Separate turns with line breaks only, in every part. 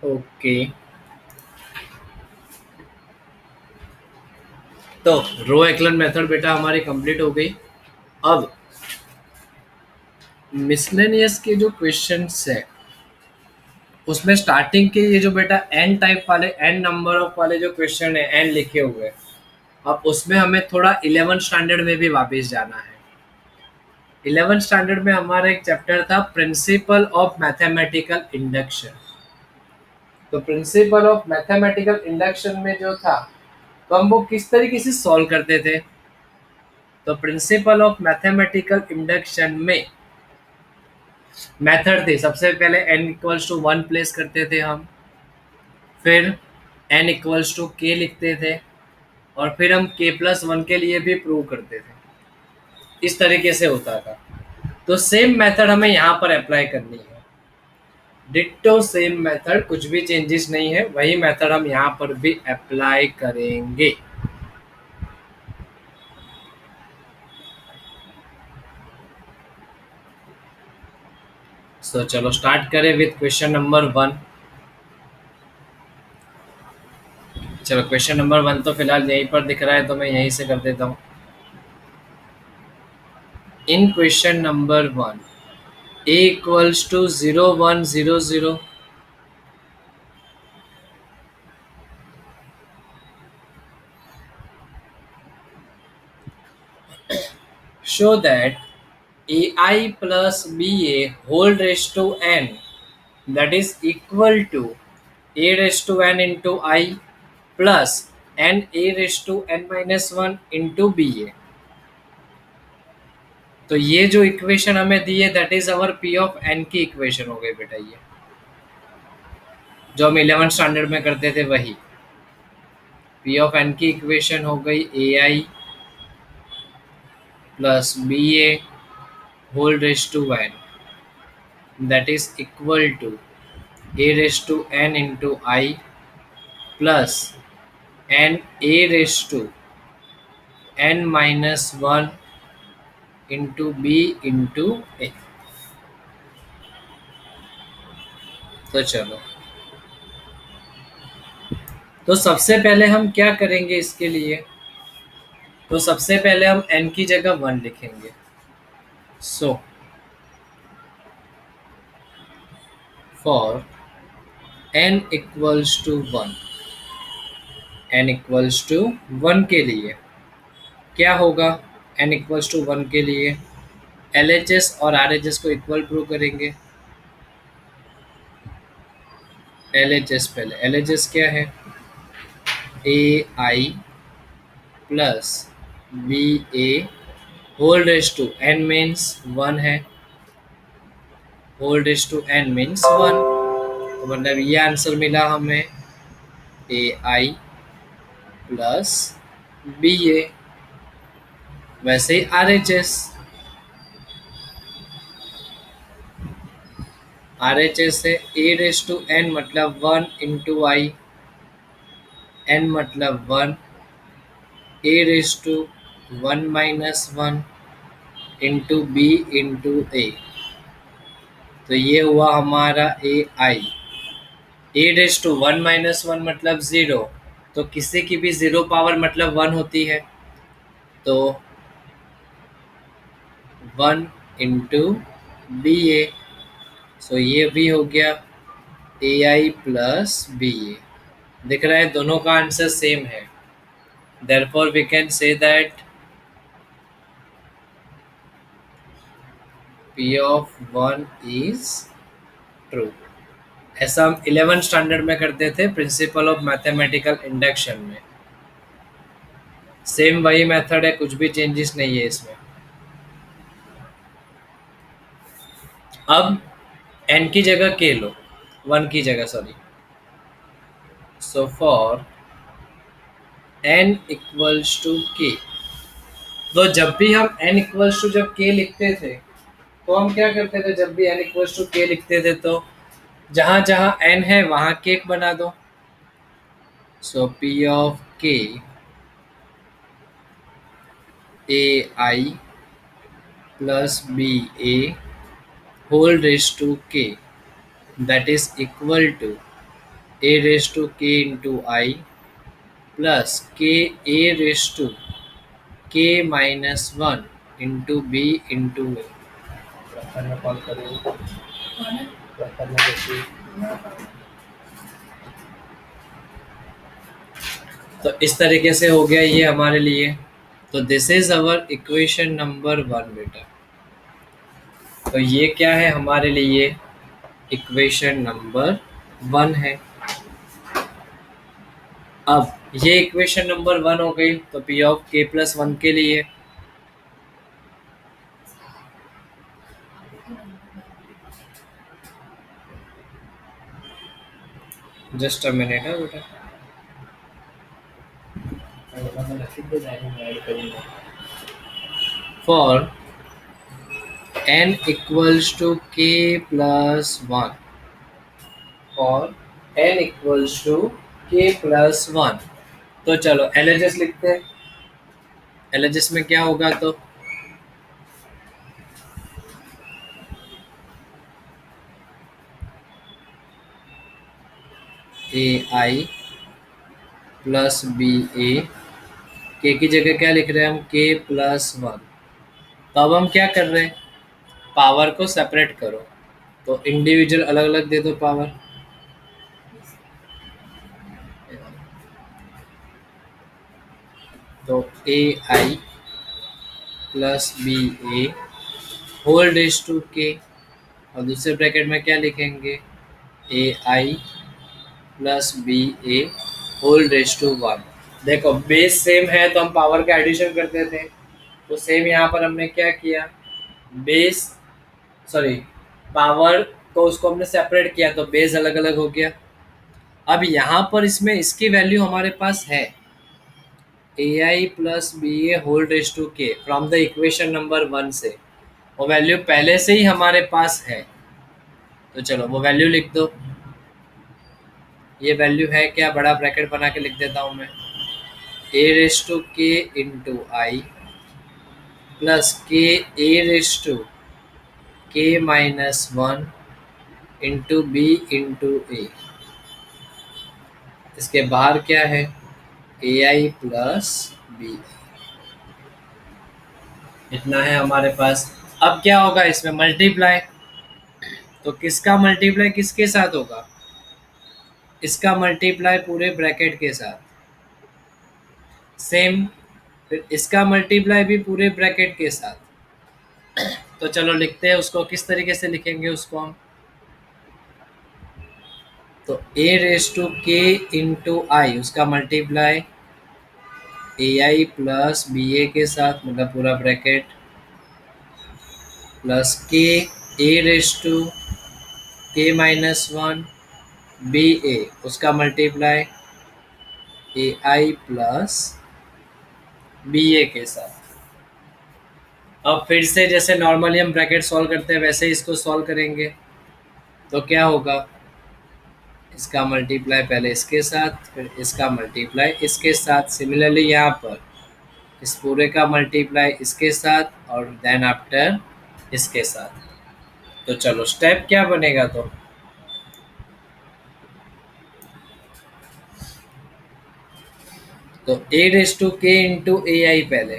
Okay. तो रो एक्लन method बेटा हमारी कंप्लीट हो गई। अब मिसलेनियस के जो क्वेश्चंस है उसमें स्टार्टिंग के ये जो बेटा एन टाइप वाले एन नंबर ऑफ वाले जो क्वेश्चन है एन लिखे हुए हैं, अब उसमें हमें थोड़ा 11 स्टैंडर्ड में भी वापस जाना है। 11 स्टैंडर्ड में हमारा एक चैप्टर था प्रिंसिपल ऑफ मैथमेटिकल इंडक्शन। तो प्रिंसिपल ऑफ मैथमेटिकल इंडक्शन में जो था, तो हम वो किस तरीके से सॉल्व करते थे। तो प्रिंसिपल ऑफ मैथमेटिकल इंडक्शन में मेथड थी, सबसे पहले n इक्वल्स टू 1 प्लेस करते थे हम, फिर n इक्वल्स टू k लिखते थे, और फिर हम k प्लस वन के लिए भी प्रूव करते थे। इस तरीके से होता था। तो सेम मेथड हमें यहाँ पर अप्लाई करनी है। डिट्टो सेम मेथड, कुछ भी चेंजेस नहीं है, वही मेथड हम यहाँ पर भी अप्लाई करेंगे। सो चलो स्टार्ट करें विथ क्वेश्चन नंबर 1। चलो क्वेश्चन नंबर 1 तो फिलहाल यहीं पर दिख रहा है, तो मैं यहीं से कर देता हूँ। इन question number 1 a equals to 0 1 0 0, show that ai plus ba whole raised to n, that is equal to a raised to n into I plus n a raised to n minus 1 into ba। तो ये जो equation हमें दी है that is our P of N की equation हो गई बेटा, ये जो हम 11 स्टैंडर्ड में करते थे वही पी ऑफ एन की इक्वेशन हो गई a I plus B A whole raise to n, that is equal to a raised to n into I plus n a raised to n minus 1 into b into a। तो चलो, तो सबसे पहले हम क्या करेंगे इसके लिए। तो सबसे पहले हम n की जगह 1 लिखेंगे। So for n equals to 1, n equals to 1 के लिए क्या होगा। n इक्वल्स टू 1 के लिए एल एच एस और आर एच एस को इक्वल प्रूव करेंगे। एल एच एस, पहले एल एच एस क्या है, a I plus B A whole raise to n means 1 है, whole raise to n means 1। तो मतलब ये आंसर मिला हमें ए आई प्लस बी ए। वैसे ही r h s, r h s है ए रेस टू एन मतलब 1 इंटू आई, एन मतलब 1, a raise to 1 minus 1 into b into a. तो ये हुआ हमारा a i. A raise to 1 minus 1 मतलब 0, तो किसी की भी 0 पावर मतलब 1 होती है, तो 1 इंटू बी ए। सो ये भी हो गया ए आई प्लस बी ए। दिख रहा है दोनों का आंसर सेम है, therefore we can say that P of 1 is true. ऐसा हम 11 स्टैंडर्ड में करते थे प्रिंसिपल ऑफ मैथमेटिकल इंडक्शन में। सेम वही मेथड है, कुछ भी चेंजेस नहीं है इसमें। अब n की जगह k लो, 1 की जगह sorry. So for n equals to k, तो जब भी हम n इक्वल्स टू जब k लिखते थे तो हम क्या करते थे, जब भी n इक्वल्स टू k लिखते थे तो जहां जहां n है वहां k बना दो। So p of k a i plus B A whole raise to k, that is equal to a raise to के इंटू आई प्लस के ए raise to k minus one into b into a. Call करें तो इस तरीके से हो गया ये हमारे लिए। तो this is our equation number 1 बेटा। तो ये क्या है हमारे लिए, इक्वेशन नंबर 1 है। अब ये इक्वेशन नंबर 1 हो गई, तो पी ऑफ के प्लस 1 के लिए जस्ट अ मिनट है बेटा, for n equals to K plus 1, for n equals to K plus 1। तो चलो एलएचएस लिखते हैं। एलएचएस में क्या होगा, तो ए आई प्लस बी ए, के की जगह क्या लिख रहे हैं हम, के प्लस 1। तो अब हम क्या कर रहे हैं, पावर को सेपरेट करो, तो इंडिविजुअल अलग अलग दे दो पावर। तो a I plus B A whole raise to k, और दूसरे ब्रैकेट में क्या लिखेंगे, a I plus B A whole raise to 1। देखो बेस सेम है तो हम पावर का एडिशन करते थे, तो सेम यहाँ पर हमने क्या किया, बेस सॉरी पावर को उसको हमने सेपरेट किया तो बेस अलग अलग हो गया। अब यहाँ पर इसमें इसकी वैल्यू हमारे पास है a I plus B A whole raise to k from the equation number 1 से, वो वैल्यू पहले से ही हमारे पास है। तो चलो वो वैल्यू लिख दो। ये वैल्यू है क्या, बड़ा ब्रैकेट बना के लिख देता हूँ मैं, ए रेज टू के इंटू आई प्लस के ए raise to k minus 1 into b into ए। इसके बाहर क्या है, ए आई प्लस बी, इतना है हमारे पास। अब क्या होगा इसमें, मल्टीप्लाई, तो किसका मल्टीप्लाई किसके साथ होगा, इसका मल्टीप्लाई पूरे ब्रैकेट के साथ, सेम फिर इसका मल्टीप्लाई भी पूरे ब्रैकेट के साथ। तो चलो लिखते हैं उसको, किस तरीके से लिखेंगे उसको हम, तो ए रेस टू के इंटू आई उसका मल्टीप्लाई ए आई प्लस बी ए के साथ, मतलब पूरा ब्रैकेट, प्लस के ए raise to k minus 1 B ए उसका मल्टीप्लाई ए आई प्लस बी ए के साथ। अब फिर से जैसे नॉर्मली हम ब्रैकेट सॉल्व करते हैं वैसे ही इसको सॉल्व करेंगे। तो क्या होगा, इसका मल्टीप्लाई पहले इसके साथ फिर इसका मल्टीप्लाई इसके साथ, सिमिलरली यहाँ पर इस पूरे का मल्टीप्लाई इसके साथ और देन आफ्टर इसके साथ। तो चलो स्टेप क्या बनेगा, तो ए रेस टू के इंटू ए आई पहले,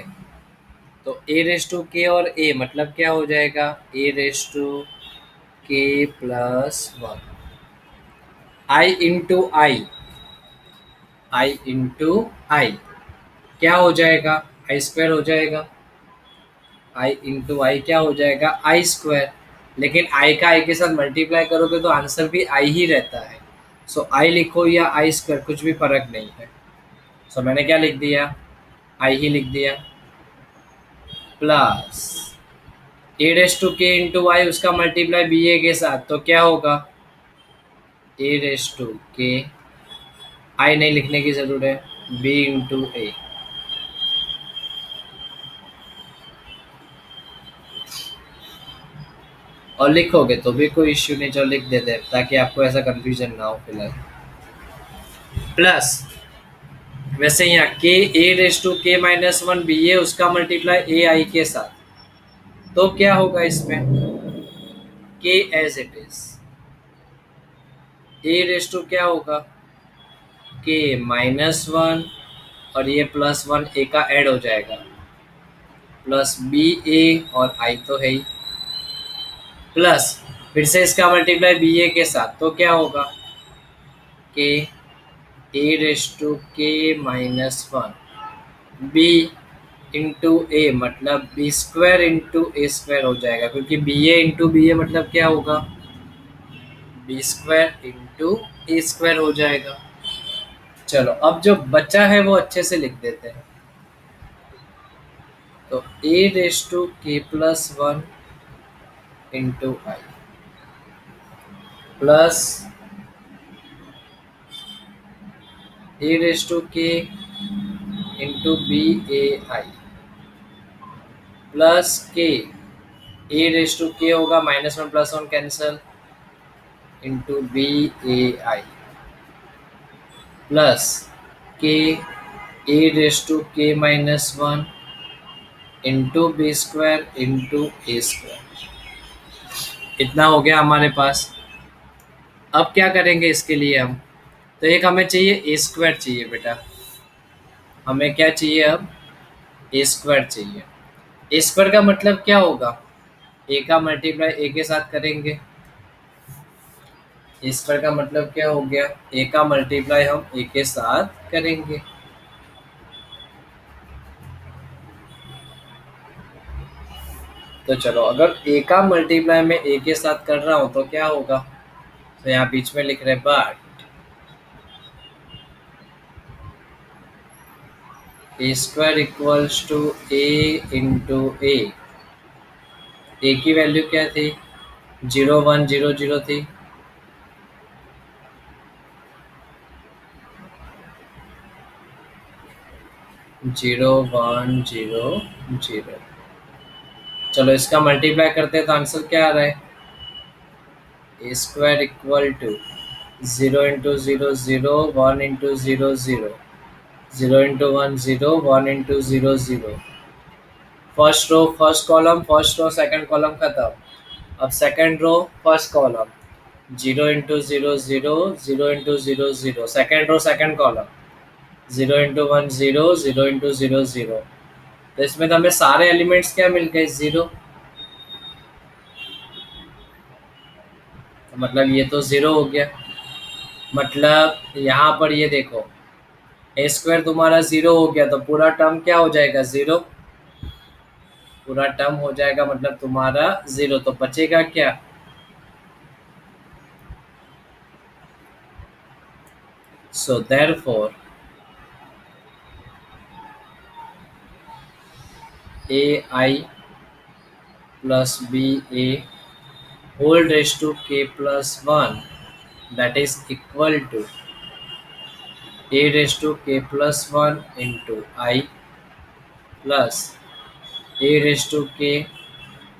तो ए रेस टू के और ए मतलब क्या हो जाएगा, ए raise to K plus 1 I into I, I into आई क्या हो जाएगा, आई स्क्वायर हो जाएगा, आई इंटू आई क्या हो जाएगा, आई स्क्वायर। लेकिन आई का आई के साथ मल्टीप्लाई करोगे तो आंसर भी आई ही रहता है। सो आई लिखो या आई स्क्वायर कुछ भी फर्क नहीं है। सो मैंने क्या लिख दिया, आई ही लिख दिया, प्लस ए रेस टू के इंटू आई उसका मल्टीप्लाई बी ए के साथ, तो क्या होगा, ए रेस टू के, आई नहीं लिखने की जरूरत है, बी इंटू ए। और लिखोगे तो भी कोई इश्यू नहीं, जो लिख देते हैं ताकि आपको ऐसा कंफ्यूजन ना हो फिलहाल। प्लस वैसे यहाँ के ए raise to k minus 1 B ए उसका मल्टीप्लाई ए आई के साथ, तो क्या होगा इसमें, K as it is, A raise to क्या होगा, के -1, और ये +1 ए का ऐड हो जाएगा, प्लस बी ए, और आई तो है ही, प्लस फिर से इसका मल्टीप्लाई बी ए के साथ, तो क्या होगा, के ए raise to K -1, B into ए मतलब B square into A square हो जाएगा, क्योंकि बी ए इंटू बी ए मतलब क्या होगा, B square into A square हो जाएगा। चलो अब जो बचा है वो अच्छे से लिख देते हैं। तो ए raise to K +1 into I plus A raise to के into B A I plus के ए रेस टू के होगा -1 + 1 cancel into B A I plus के ए raise to K -1 into B square into A square. इतना हो गया हमारे पास। अब क्या करेंगे इसके लिए हम, तो एक हमें चाहिए ए स्क्वायर चाहिए बेटा, हमें क्या चाहिए अब, ए स्क्वायर चाहिए। ए स्क्वायर का मतलब क्या होगा, ए का मल्टीप्लाई ए के साथ करेंगे। ए स्क्वायर का मतलब क्या हो गया, ए का मल्टीप्लाई हम ए के साथ करेंगे। तो चलो अगर ए का मल्टीप्लाई मैं ए के साथ कर रहा हूँ तो क्या होगा, तो यहाँ बीच में लिख रहे but A square equals to A into A की वैल्यू क्या थी, 0 1 0 0 थी, जीरो वन जीरो जीरो। चलो इसका मल्टीप्लाई करते हैं तो आंसर क्या आ रहा है, A square equal to 0 into 0 0 1 into 0 0 0 into 1 0 1 into 0 0। First row first column, first row second column खत्म। अब second row first column, 0 into 0 0 0 into 0 0, second row second column, 0 into 1 0 0 into 0 0। तो इसमें तो हमें सारे एलिमेंट्स क्या मिल गए, 0। तो मतलब ये तो 0 हो गया। मतलब यहाँ पर ये देखो, ए स्क्वायर तुम्हारा 0 हो गया तो पूरा टर्म क्या हो जाएगा, 0। पूरा टर्म हो जाएगा मतलब तुम्हारा 0, तो बचेगा क्या, so therefore A I plus B A whole raise to K +1 that is equal to a raised to k +1 into I plus a raised to k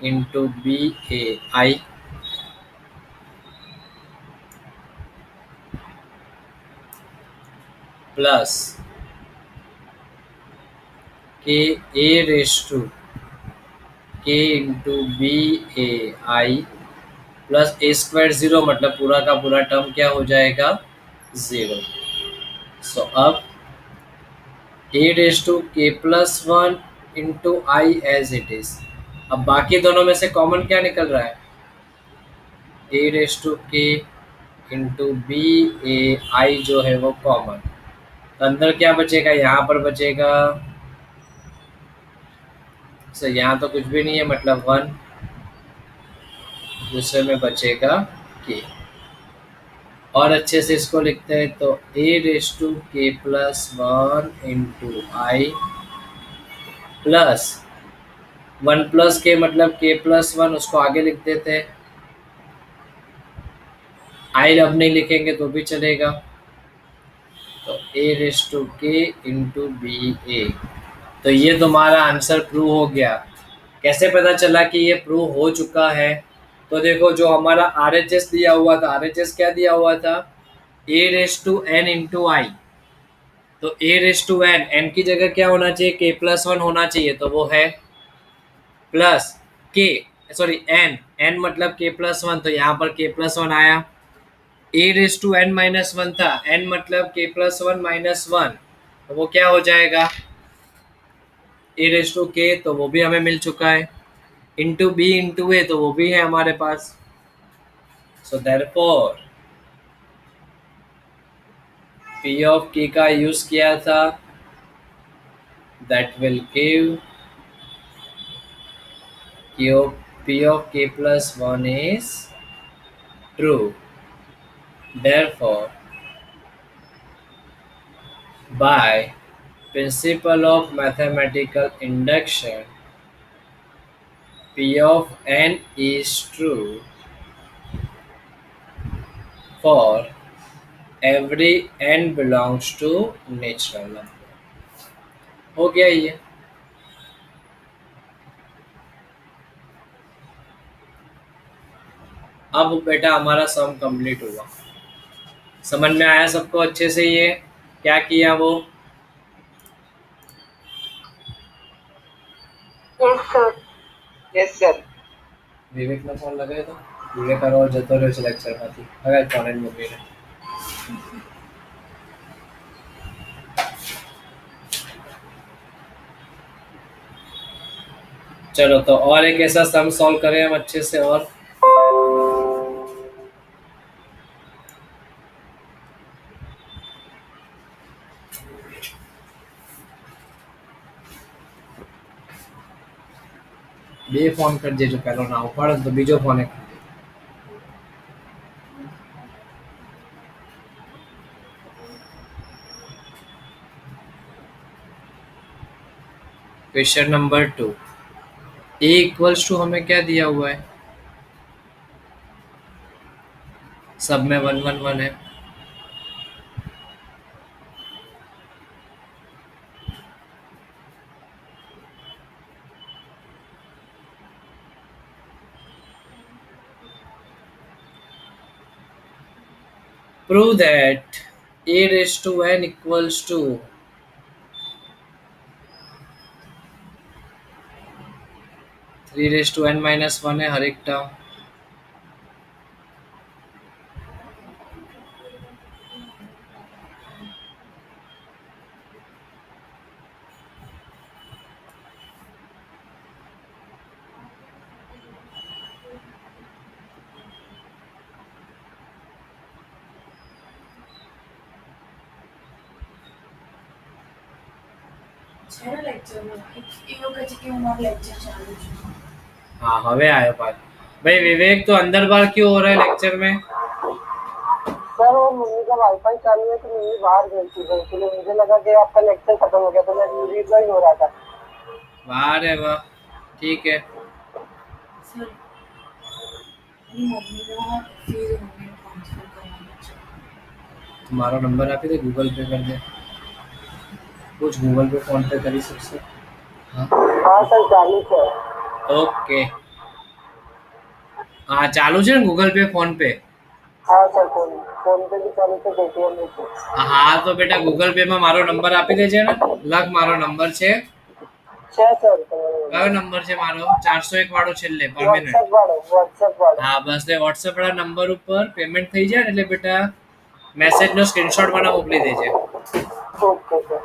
into b a I plus k a raised to k into b a I plus A square 0 मतलब पूरा का पूरा term क्या हो जाएगा, 0। सो अब ए raise to K +1 into I as it is. अब बाकी दोनों में से कॉमन क्या निकल रहा है, ए रेस टू के इंटू बी ए आई जो है वो कॉमन, तो अंदर क्या बचेगा, यहाँ पर बचेगा, सो यहाँ तो कुछ भी नहीं है मतलब 1, दूसरे में बचेगा के। और अच्छे से इसको लिखते हैं तो ए raise to K +1 into I plus 1 plus के मतलब के +1, उसको आगे लिख देते हैं, आई अब नहीं लिखेंगे तो भी चलेगा। तो ए रेस टू के इंटू बी ए। तो ये तुम्हारा आंसर प्रूव हो गया। कैसे पता चला कि ये प्रूव हो चुका है, तो देखो जो हमारा आर एच एस दिया हुआ था, आर एच एस क्या दिया हुआ था, ए रेस टू एन इंटू आई। तो ए रेस टू एन, एन की जगह क्या होना चाहिए, के +1 होना चाहिए, तो वो है प्लस के, सॉरी एन, एन मतलब के +1, तो यहाँ पर के +1 आया। A raise to n minus one था, एन मतलब k plus one minus one, तो वो क्या हो जाएगा ए रेस टू के, तो वो भी हमें मिल चुका है। इंटू बी इंटू ए, तो वो भी है हमारे पास। सो देयरफॉर पी ऑफ के का यूज किया था, that will give p of k plus 1 is true. Therefore, by principle of mathematical induction, p of n is true for every n belongs to natural number. हो गया ये। अब बेटा हमारा सम कंप्लीट हुआ। समझ में आया सबको अच्छे से ये क्या किया वो?
Yes sir. Yes sir.
Vivek ने फोन लगाया तो विवेक और जतो रहो सिलेक्शन माथी હવે કોને મૂકીને चलो तो और एक ऐसा सम सॉल्व करें हम अच्छे से। और બે ફોન કરી દેજો, પેલો ના ઉપાડે તો બીજો ફોન એક question number 2, A equals to हमें क्या दिया हुआ है, सब में 1 1 1 है। Prove that a raised to n equals to 3 raised to n minus 1 है हर एक टर्म। हाँ हवे आयो पास। भाई विवेक तो अंदर बाहर क्यों हो रहा है लेक्चर में?
सर वो मम्मी का वाईफाई चालू है तो मम्मी बाहर गई थी, इसलिए मुझे लगा कि आपका लेक्चर खत्म हो गया तो मैं रीजॉइन हो रहा था।
बाहर है वाह, ठीक है। तुम्हारा नंबर आप ही गूगल पे कर दे, कुछ गूगल पे फोन पे करी सकते। हाँ
हाँ सर चालू है।
ओके, हाँ चालू है गूगल पे फोन पे।
हाँ सर फोन फोन पे भी चालू है, पेटीएम में भी।
हाँ तो बेटा गूगल पे में मारो नंबर આપી દેજે ને, લખ મારો નંબર છે।
છે સર
કયો નંબર છે મારો? 401 વાળો છેલ્લે પરમેનન્ટ।
व्हाट्सएप वाला।
હા બસ એ WhatsApp વાળા નંબર ઉપર પેમેન્ટ થઈ જાય ને એટલે બેટા મેસેજનો સ્ક્રીનશોટ મને મોકલી દેજે।
Okay sir.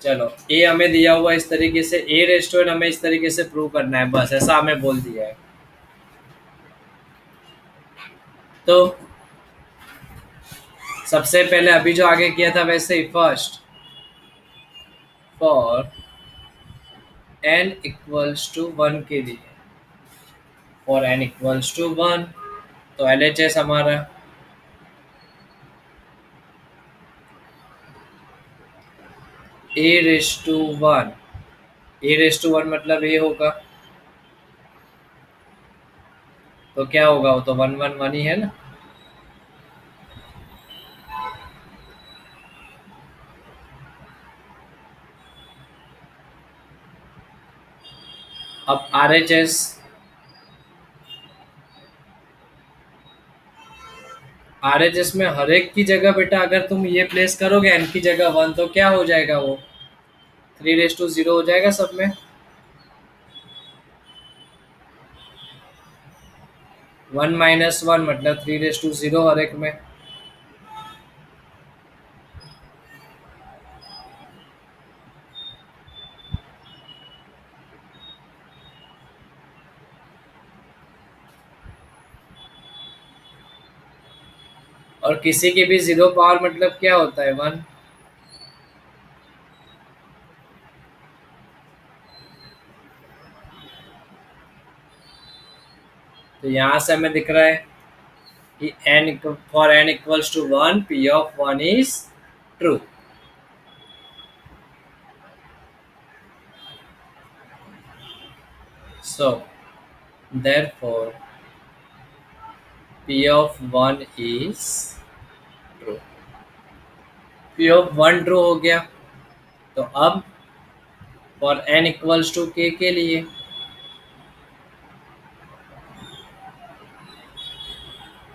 चलो ए हमें दिया हुआ इस तरीके से, ए रेस्टोरेंट हमें इस तरीके से प्रूव करना है, बस ऐसा हमें बोल दिया है। तो सबसे पहले अभी जो आगे किया था वैसे ही first for n equals to 1 के लिए, फॉर n इक्वल्स टू 1 तो LHS हमारा a raise to 1, a raise to 1 मतलब ये होगा, तो क्या होगा वो तो 1 1 1 ही है ना। अब RHS में हर एक की जगह बेटा अगर तुम ये प्लेस करोगे n की जगह 1 तो क्या हो जाएगा वो 3 रेस टू 0 हो जाएगा सब में। 1 - 1 मतलब 3 to 0 हर एक में। और किसी की भी 0 पावर मतलब क्या होता है, 1। तो यहाँ से हमें दिख रहा है कि n for n equals to 1 P(1) is ट्रू। So therefore P(1) is true। P(1) true हो गया। तो अब for n equals to k के लिए,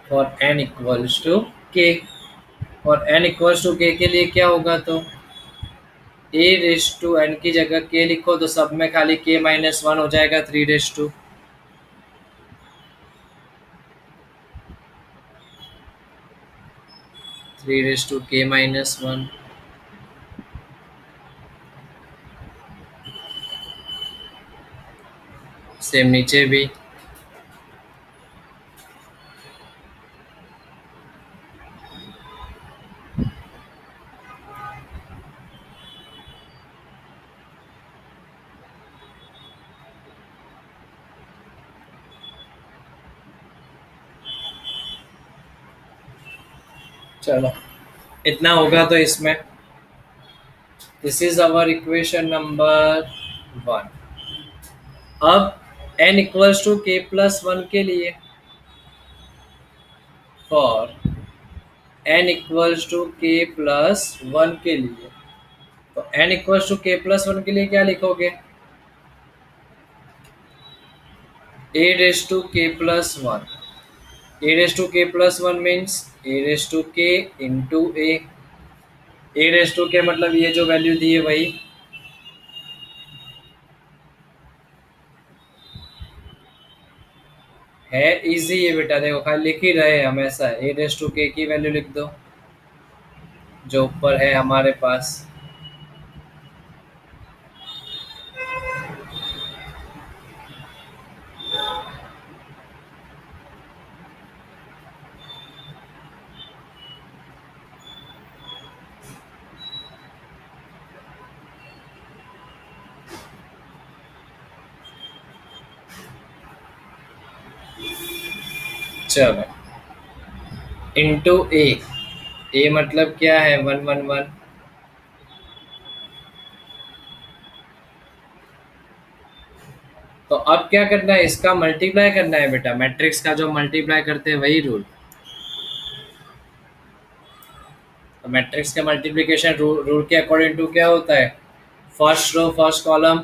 for n equals to k, for n equals to k के लिए क्या होगा, तो a(n) की जगह k लिखो तो सब में खाली k-1 हो जाएगा, 3(2). 3(k-1). सेम नीचे भी। चलो इतना होगा तो इसमें, this is our equation number 1। अब n इक्वल्स टू k+1 के लिए, for n equals to k+1 के लिए, तो n इक्वल्स टू k+1 के लिए क्या लिखोगे, a(k+1). a(k+1) means a(k) into a(k) मतलब ये जो वैल्यू दी है वही है। इजी है बेटा, देखो खाली लिख ही रहे हैं हमेशा, a(k) की वैल्यू लिख दो जो ऊपर है हमारे पास। चलो इंटू ए मतलब क्या है, 1 1 1। तो अब क्या करना है, इसका मल्टीप्लाई करना है बेटा, मैट्रिक्स का जो मल्टीप्लाई करते हैं वही रूल। तो मैट्रिक्स का मल्टीप्लिकेशन रूल के अकॉर्डिंग टू क्या होता है, first row first column,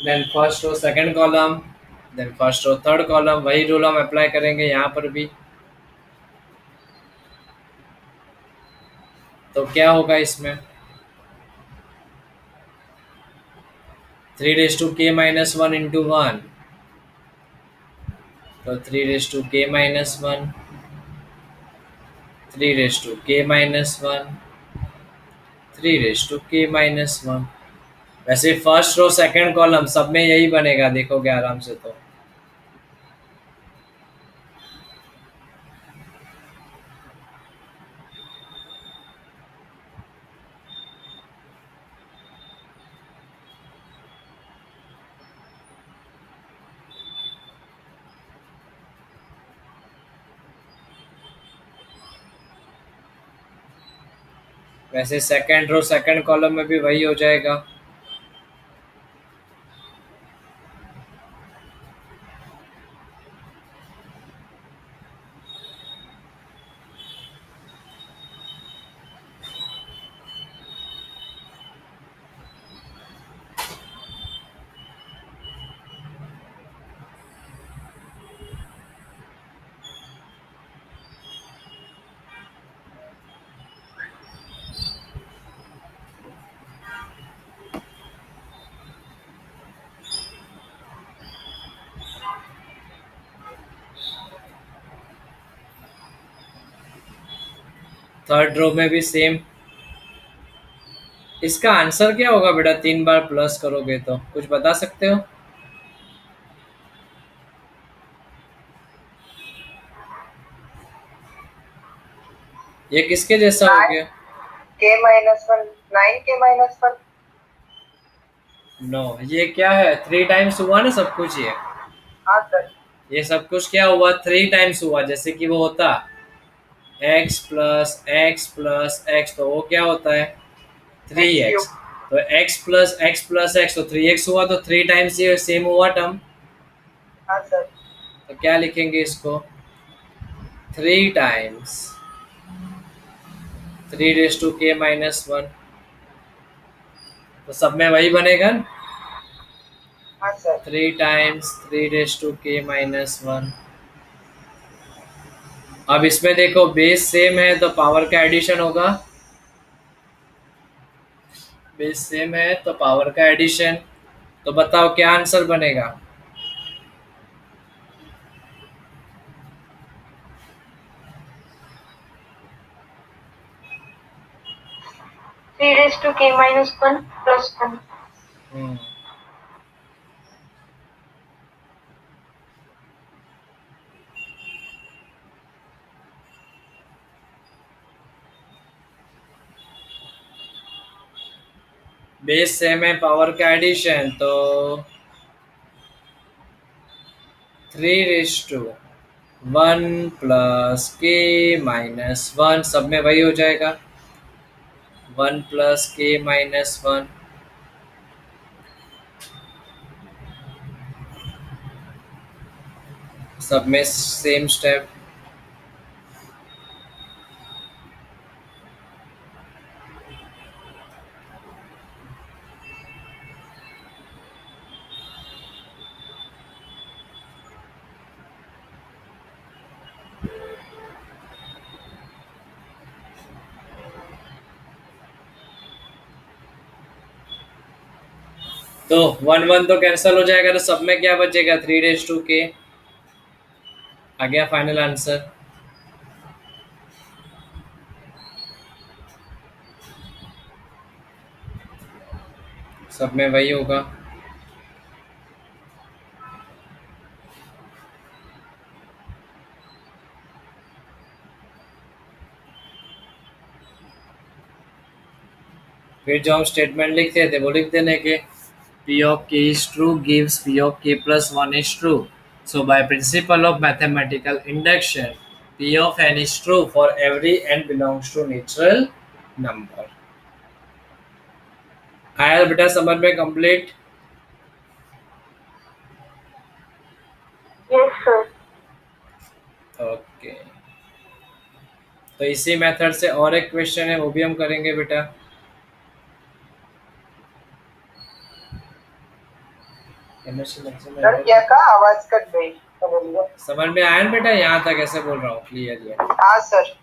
then first row second column, then first row third column. वही रूल हम अप्लाई करेंगे यहाँ पर भी। तो क्या होगा इसमें, 3(k-1) इंटू 1, तो 3(k-1), 3(k-1), 3(k-1). वैसे फर्स्ट रो सेकंड कॉलम सब में यही बनेगा, देखोगे आराम से। तो वैसे सेकंड रो सेकंड कॉलम में भी वही हो जाएगा। थर्ड रो में भी सेम। इसका आंसर क्या होगा बेटा, 3 बार प्लस करोगे तो कुछ बता सकते हो? ये किसके जैसा हो
नाइन
गया?
के माइनस वन, 9 के माइनस 1।
नो, ये क्या है, 3 टाइम्स हुआ ना सब कुछ ये।
हाँ सर।
ये सब कुछ क्या हुआ, 3 टाइम्स हुआ, जैसे कि वो होता x प्लस एक्स, तो वो क्या होता है, थ्री
एक्स
एक्स
क्यूब।
तो x प्लस एक्स तो 3x हुआ, तो 3 टाइम्स ये सेम हुआ टर्म।
हाँ सर।
तो क्या लिखेंगे इसको, 3 टाइम्स 3 रेज टू k-1, तो सब में वही बनेगा ना,
हाँ sir.
3 times 3 raise to k-1। अब इसमें देखो बेस सेम है तो पावर का एडिशन होगा, बेस सेम है तो पावर का एडिशन। तो बताओ क्या आंसर बनेगा?
3 to k-1 +1।
Hmm, base same है पावर का एडिशन, तो 3 रेज टू 1 + k-1, सब में वही हो जाएगा, 1 + k-1, सब में सेम स्टेप। तो 1 1 तो कैंसिल हो जाएगा, तो सब में क्या बचेगा, 3 रेज टू k। आ गया फाइनल आंसर। सब में वही होगा। फिर जो हम स्टेटमेंट लिखते थे वो लिख देने के, P of k is true gives P of k plus 1 is true. So by principle of mathematical induction, P of n is true for every n belongs to natural number. आया बेटा समझ में कंप्लीट?
Yes sir.
ओके, तो इसी method से और एक question है वो भी हम करेंगे बेटा।
सर क्या कहा, आवाज कट गई तो बोलिए।
समझ में आया ना बेटा, यहाँ तक ऐसे बोल रहा हूँ क्लियर है।
हाँ सर।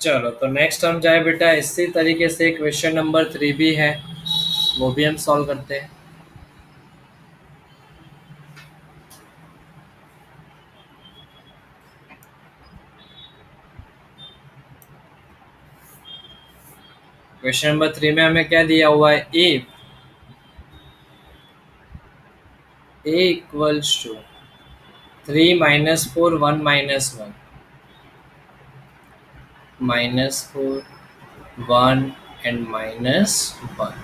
चलो तो नेक्स्ट हम जाए बेटा, इसी तरीके से क्वेश्चन नंबर 3 भी है, वो भी हम सॉल्व करते हैं। क्वेश्चन नंबर 3 में हमें क्या दिया हुआ है, if a equals to 3 - 4 1 - 1 -4 1 and -1,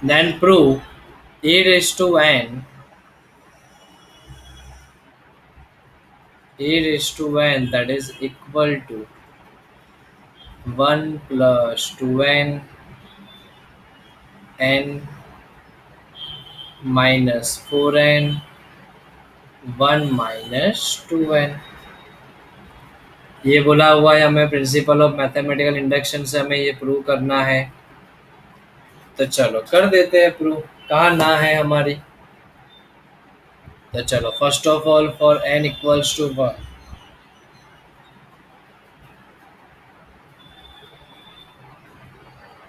then prove a raised to n that is equal to 1 + 2n n minus 4n 1 minus 2n। ये बोला हुआ है हमें प्रिंसिपल ऑफ मैथमेटिकल इंडक्शन से हमें ये प्रूव करना है। तो चलो कर देते हैं प्रूव। कहाँ ना है हमारी। तो चलो first of all for n equals to 1,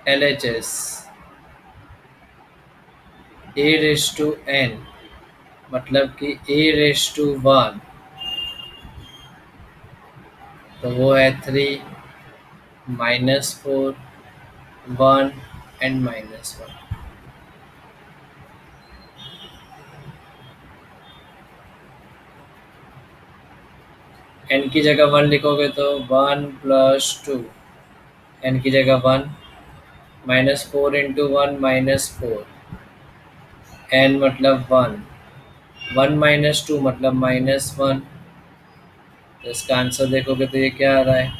LHS a raise to n मतलब कि a रेस टू 1, तो वो है 3 -4 1 एंड -1। n की जगह 1 लिखोगे तो 1 + 2, n की जगह 1 -4 × 1 -4, n मतलब 1 1 -2 मतलब -1। तो इसका आंसर देखोगे तो ये क्या आ रहा है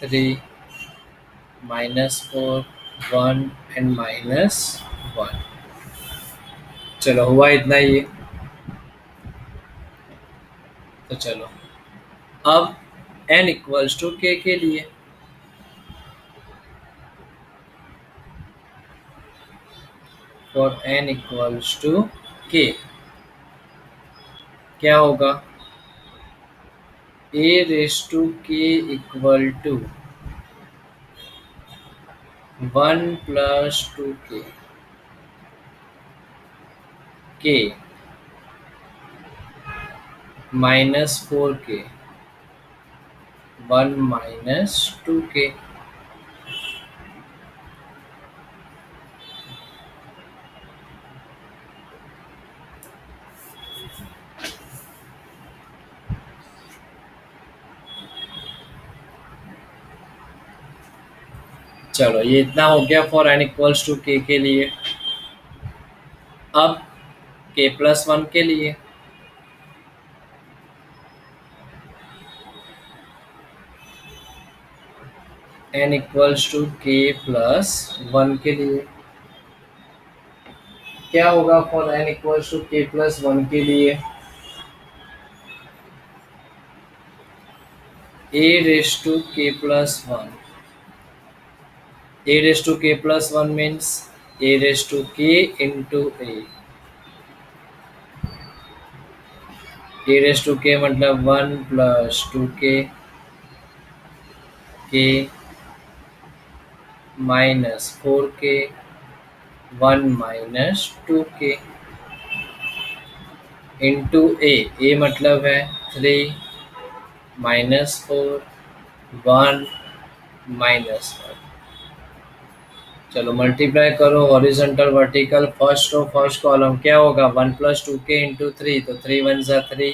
3 -4 1 एंड -1। चलो हुआ इतना ही है। तो चलो अब n इक्वल्स टू k के लिए for n equals to k क्या होगा a raise to k equal to 1 + 2k k -4k 1 -2k। चलो ये इतना हो गया for n equals to k के लिए। अब k+1 के लिए n इक्वल्स टू k+1 के लिए क्या होगा for n equals to k+1 के लिए a raise to k+1। a raise to k+1 means a raise to k into a raise to k मतलब 1 + 2k k -4k 1 -2k into a मतलब है 3 -4 1 -1। चलो मल्टीप्लाई करो horizontal vertical first row first column क्या होगा 1 + 2k into 3, तो 3 1 ज़ा 3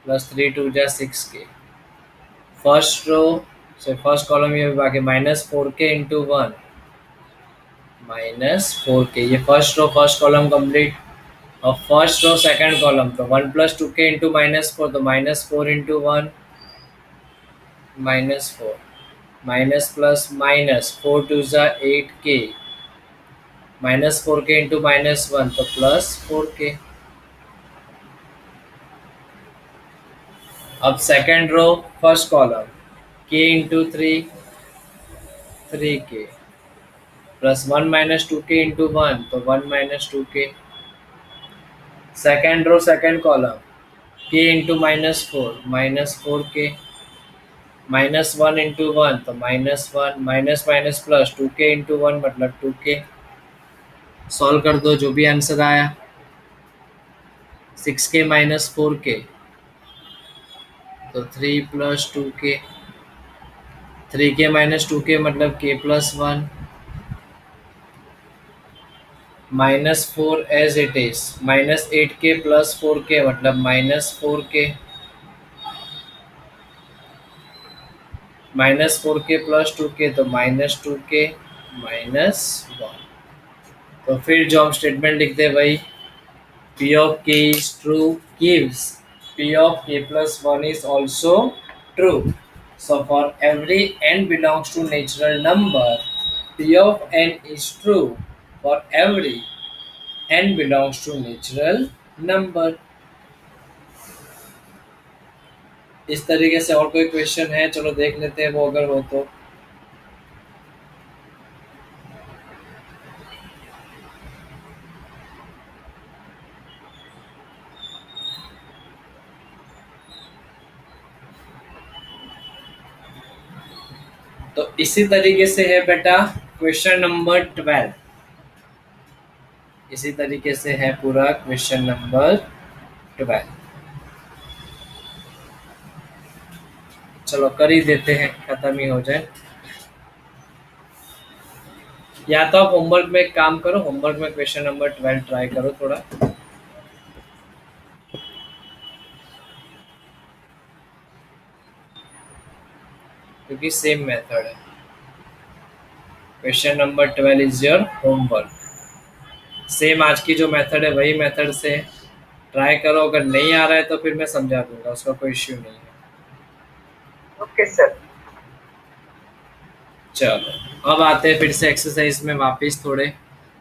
+3 2 ज़ा 6k। फर्स्ट रो से फर्स्ट कॉलम ये बाकी -4k इंटू 1 -4k। ये first row first column complete. और फर्स्ट रो सेकंड कॉलम तो 1 + 2k इंटू -4, तो -4 इंटू 1 -4 माइनस प्लस माइनस 4 2 ज़ा 8k -4k इंटू -1 तो +4k। अब second row first column k into 3 3k +1 -2k into 1 तो 1 -2k। Second row second column k into -4 -4k -1 into 1 तो -1 minus minus plus 2k into 1 मतलब 2k। Solve कर दो जो भी आंसर आया 6k -4k तो 3 + 2k 3k -2k मतलब k+1 -4 as it is -8k + 4k मतलब -4k -4k + 2k तो -2k -1। तो फिर जो हम स्टेटमेंट लिखते हैं भाई P of k is true gives P of k+1 is also true. So for every n belongs to natural number, P of n is true for every n belongs to natural number. इस तरीके से और कोई question है, चलो देख लेते हैं वो अगर हो तो। तो इसी तरीके से है बेटा क्वेश्चन नंबर 12। इसी तरीके से है पूरा क्वेश्चन नंबर 12। चलो कर ही देते हैं, खत्म ही हो जाए। या तो आप होमवर्क में एक काम करो, होमवर्क में क्वेश्चन नंबर 12 ट्राई करो थोड़ा, क्योंकि सेम मेथड है। Question number 12 is your homework. Same आज की जो मेथड है वही मेथड से ट्राई करो, अगर नहीं आ रहा है तो फिर मैं समझा दूंगा, उसका कोई इश्यू नहीं है।
Okay sir.
चलो अब आते हैं फिर से एक्सरसाइज में वापस थोड़े।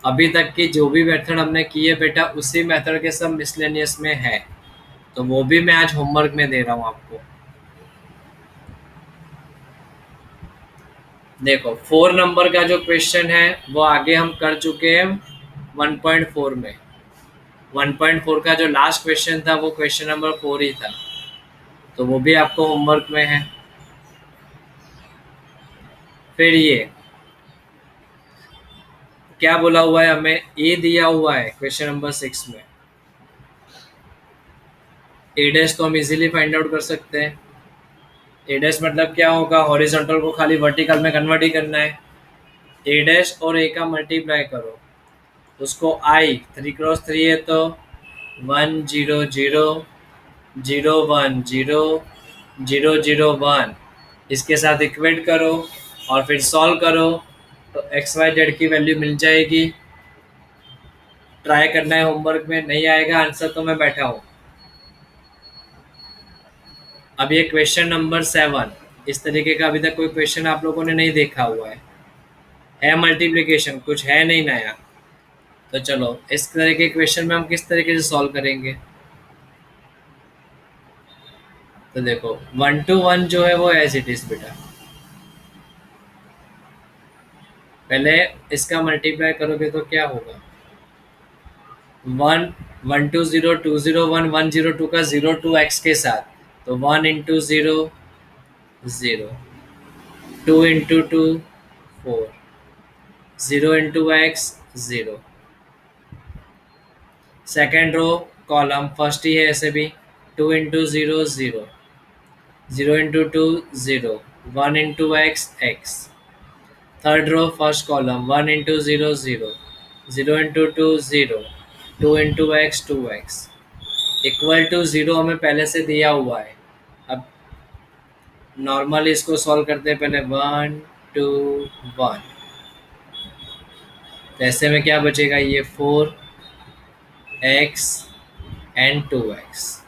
अभी तक की जो भी मेथड हमने की है बेटा उसी मेथड के सब मिसलेनियस में है, तो वो भी मैं आज होमवर्क में दे रहा हूँ आपको। देखो 4 नंबर का जो क्वेश्चन है वो आगे हम कर चुके हैं 1.4 में। 1.4 का जो लास्ट क्वेश्चन था वो क्वेश्चन नंबर 4 ही था, तो वो भी आपको होमवर्क में है। फिर ये क्या बोला हुआ है हमें, ए दिया हुआ है क्वेश्चन नंबर 6 में। ए डैश तो हम इजीली फाइंड आउट कर सकते हैं। ए डैश मतलब क्या होगा, हॉरिजॉन्टल को खाली वर्टिकल में कन्वर्ट ही करना है। ए डैश और ए का मल्टीप्लाई करो, उसको आई 3 × 3 है तो 1 0 0 0 1 0 0 0 1 इसके साथ इक्वेट करो और फिर सॉल्व करो, तो एक्स वाई जेड की वैल्यू मिल जाएगी। ट्राई करना है होमवर्क में, नहीं आएगा आंसर तो मैं बैठा हूँ। अब ये क्वेश्चन नंबर 7, इस तरीके का अभी तक कोई क्वेश्चन आप लोगों ने नहीं देखा हुआ है मल्टीप्लिकेशन, कुछ है नहीं नया। तो चलो इस तरह के क्वेश्चन में हम किस तरीके से सॉल्व करेंगे। तो देखो 1 to 1 जो है वो एज इट इज बेटा, पहले इसका मल्टीप्लाई करोगे तो क्या होगा, 1 1 2 0 2 0 1 1 0 2 का 0 2 एक्स के साथ, तो 1 into 0 0, 2 into 2 4, 0 into x 0। Second row column first ही है ऐसे भी, 2 into 0 0, 0 into 2 0, 1 into x x. Third row first column 1 into 0 0, 0 into 2 0, 2 into x 2x equal to 0 हमें पहले से दिया हुआ है। अब नॉर्मली इसको सॉल्व करते हैं, पहले 1 2 1, तो ऐसे में क्या बचेगा, ये 4x and 2x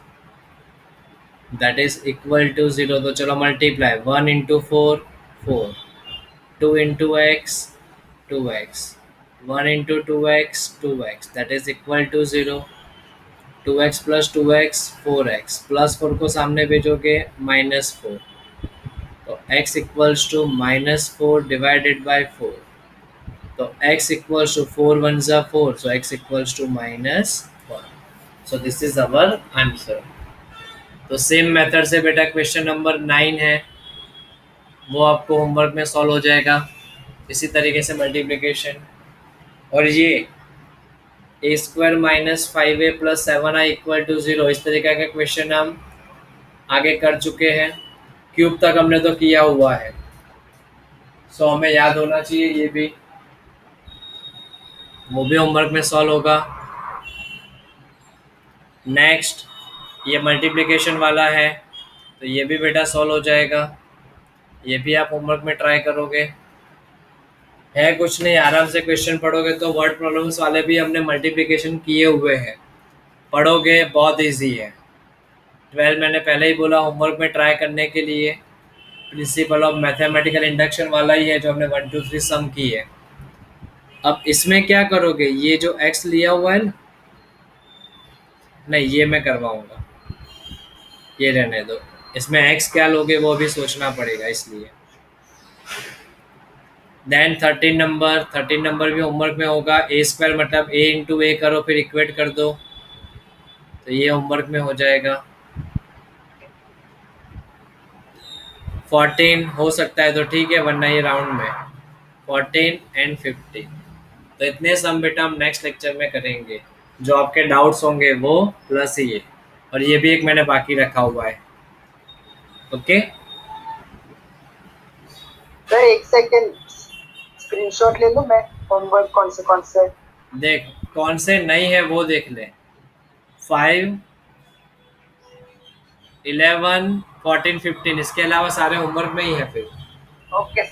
that is equal to 0। तो चलो multiply 1 into 4 4, 2 into x 2x, 1 into 2x 2x that is equal to 0। 2x plus 2x 4x plus 4 को सामने भेजोगे -4, तो x equals to -4 divided by 4, तो x इक्वल्स टू 4 1 ज़ा 4, so x equals to -1, so this is our answer. तो same method से बेटा question number 9 है, वो आपको होमवर्क में सॉल्व हो जाएगा इसी तरीके से मल्टीप्लिकेशन। और ये a² - 5a + 7i = 0, इस तरीके का क्वेश्चन हम आगे कर चुके हैं। क्यूब तक हमने तो किया हुआ है, सो हमें याद होना चाहिए ये भी, वो भी होमवर्क में सॉल्व होगा। नेक्स्ट ये मल्टीप्लिकेशन वाला है, तो ये भी बेटा सॉल्व हो जाएगा, ये भी आप होमवर्क में ट्राई करोगे। है कुछ नहीं, आराम से क्वेश्चन पढ़ोगे तो वर्ड प्रॉब्लम्स वाले भी हमने मल्टीप्लिकेशन किए हुए हैं, पढ़ोगे बहुत इजी है। 12 मैंने पहले ही बोला होमवर्क में ट्राई करने के लिए, प्रिंसिपल ऑफ मैथमेटिकल इंडक्शन वाला ही है जो हमने 1 2 3 सम की है। अब इसमें क्या करोगे, ये जो x लिया हुआ है ना, नहीं ये मैं करवाऊंगा, ये रहने दो। इसमें x क्या लोगे वो भी सोचना पड़ेगा, इसलिए देन 13 नंबर, 13 नंबर भी होमवर्क में होगा। ए स्क्वायर मतलब a इंटू ए करो, फिर इक्वेट कर दो, तो ये होमवर्क में हो जाएगा। 14 हो सकता है तो ठीक है, वरना ये राउंड में 14 एंड 15। तो इतने सम बेटा हम नेक्स्ट लेक्चर में करेंगे। जो आपके डाउट्स होंगे वो प्लस ये, और ये भी एक मैंने बाकी रखा हुआ है। ओके
सर एक सेकंड, स्क्रीनशॉट ले लो, मैं होमवर्क कौन से।
देख, कौन से नहीं है वो देख ले। 5, 11, 14, 15, इसके अलावा सारे होमवर्क में ही है फिर।
ओके